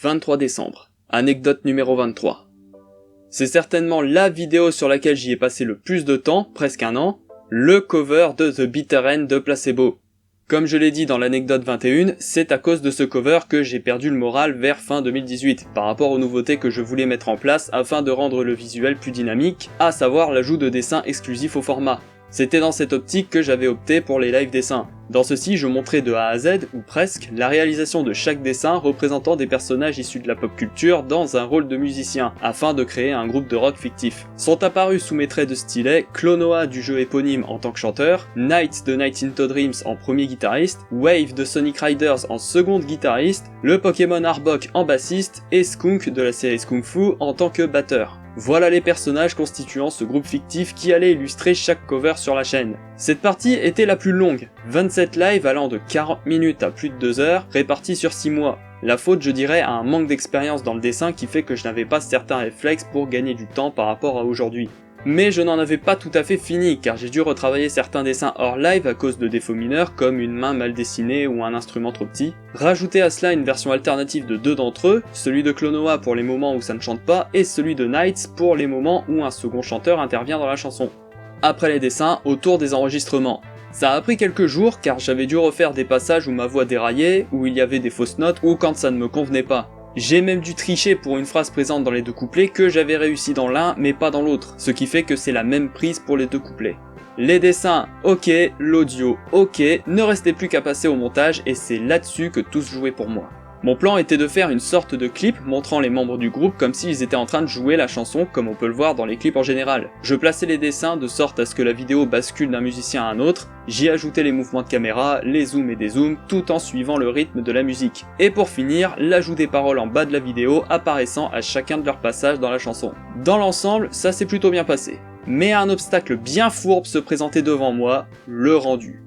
23 décembre. Anecdote numéro 23. C'est certainement la vidéo sur laquelle j'y ai passé le plus de temps, presque un an, le cover de The Bitter End de Placebo. Comme je l'ai dit dans l'anecdote 21, c'est à cause de ce cover que j'ai perdu le moral vers fin 2018, par rapport aux nouveautés que je voulais mettre en place afin de rendre le visuel plus dynamique, à savoir l'ajout de dessins exclusifs au format. C'était dans cette optique que j'avais opté pour les live dessins. Dans ceci, je montrais de A à Z, ou presque, la réalisation de chaque dessin représentant des personnages issus de la pop culture dans un rôle de musicien, afin de créer un groupe de rock fictif. Sont apparus sous mes traits de stylet Klonoa du jeu éponyme en tant que chanteur, Knight de Night into Dreams en premier guitariste, Wave de Sonic Riders en seconde guitariste, le Pokémon Arbok en bassiste, et Skunk de la série Skunk Fu en tant que batteur. Voilà les personnages constituant ce groupe fictif qui allait illustrer chaque cover sur la chaîne. Cette partie était la plus longue, 27 lives allant de 40 minutes à plus de 2 heures, répartis sur 6 mois. La faute, je dirais, à un manque d'expérience dans le dessin qui fait que je n'avais pas certains réflexes pour gagner du temps par rapport à aujourd'hui. Mais je n'en avais pas tout à fait fini, car j'ai dû retravailler certains dessins hors live à cause de défauts mineurs comme une main mal dessinée ou un instrument trop petit, rajouter à cela une version alternative de 2 d'entre eux, celui de Klonoa pour les moments où ça ne chante pas, et celui de Knights pour les moments où un second chanteur intervient dans la chanson. Après les dessins, au tour des enregistrements. Ça a pris quelques jours car j'avais dû refaire des passages où ma voix déraillait, où il y avait des fausses notes ou quand ça ne me convenait pas. J'ai même dû tricher pour une phrase présente dans les 2 couplets que j'avais réussi dans l'un mais pas dans l'autre, ce qui fait que c'est la même prise pour les 2 couplets. Les dessins, ok, l'audio, ok, ne restait plus qu'à passer au montage et c'est là-dessus que tout se jouait pour moi. Mon plan était de faire une sorte de clip montrant les membres du groupe comme s'ils étaient en train de jouer la chanson comme on peut le voir dans les clips en général. Je plaçais les dessins de sorte à ce que la vidéo bascule d'un musicien à un autre, j'y ajoutais les mouvements de caméra, les zooms et dézooms, tout en suivant le rythme de la musique. Et pour finir, l'ajout des paroles en bas de la vidéo apparaissant à chacun de leurs passages dans la chanson. Dans l'ensemble, ça s'est plutôt bien passé. Mais un obstacle bien fourbe se présentait devant moi, le rendu.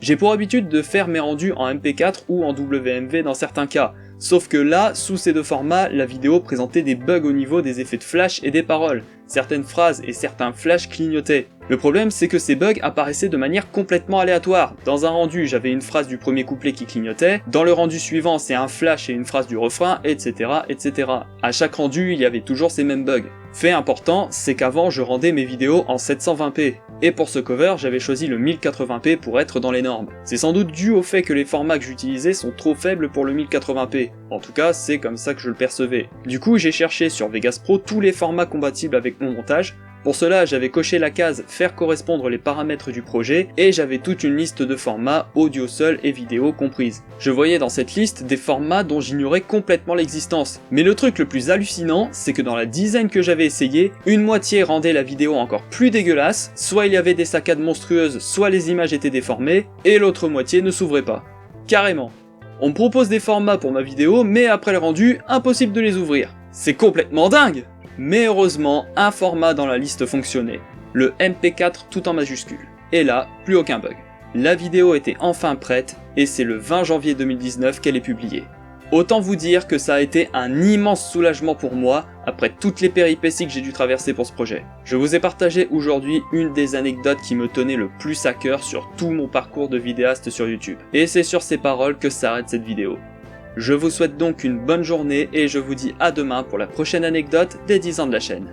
J'ai pour habitude de faire mes rendus en MP4 ou en WMV dans certains cas, sauf que là, sous ces 2 formats, la vidéo présentait des bugs au niveau des effets de flash et des paroles. Certaines phrases et certains flashs clignotaient. Le problème, c'est que ces bugs apparaissaient de manière complètement aléatoire. Dans un rendu, j'avais une phrase du premier couplet qui clignotait, dans le rendu suivant, c'est un flash et une phrase du refrain, etc., etc. À chaque rendu, il y avait toujours ces mêmes bugs. Fait important, c'est qu'avant, je rendais mes vidéos en 720p. Et pour ce cover, j'avais choisi le 1080p pour être dans les normes. C'est sans doute dû au fait que les formats que j'utilisais sont trop faibles pour le 1080p. En tout cas, c'est comme ça que je le percevais. Du coup, j'ai cherché sur Vegas Pro tous les formats compatibles avec mon montage. Pour cela, j'avais coché la case « Faire correspondre les paramètres du projet » et j'avais toute une liste de formats, audio seul et vidéo comprises. Je voyais dans cette liste des formats dont j'ignorais complètement l'existence. Mais le truc le plus hallucinant, c'est que dans la dizaine que j'avais essayé, une moitié rendait la vidéo encore plus dégueulasse, soit il y avait des saccades monstrueuses, soit les images étaient déformées, et l'autre moitié ne s'ouvrait pas. Carrément. On me propose des formats pour ma vidéo, mais après le rendu, impossible de les ouvrir. C'est complètement dingue! Mais heureusement, un format dans la liste fonctionnait, le MP4 tout en majuscule. Et là, plus aucun bug. La vidéo était enfin prête, et c'est le 20 janvier 2019 qu'elle est publiée. Autant vous dire que ça a été un immense soulagement pour moi, après toutes les péripéties que j'ai dû traverser pour ce projet. Je vous ai partagé aujourd'hui une des anecdotes qui me tenait le plus à cœur sur tout mon parcours de vidéaste sur YouTube. Et c'est sur ces paroles que s'arrête cette vidéo. Je vous souhaite donc une bonne journée et je vous dis à demain pour la prochaine anecdote des 10 ans de la chaîne.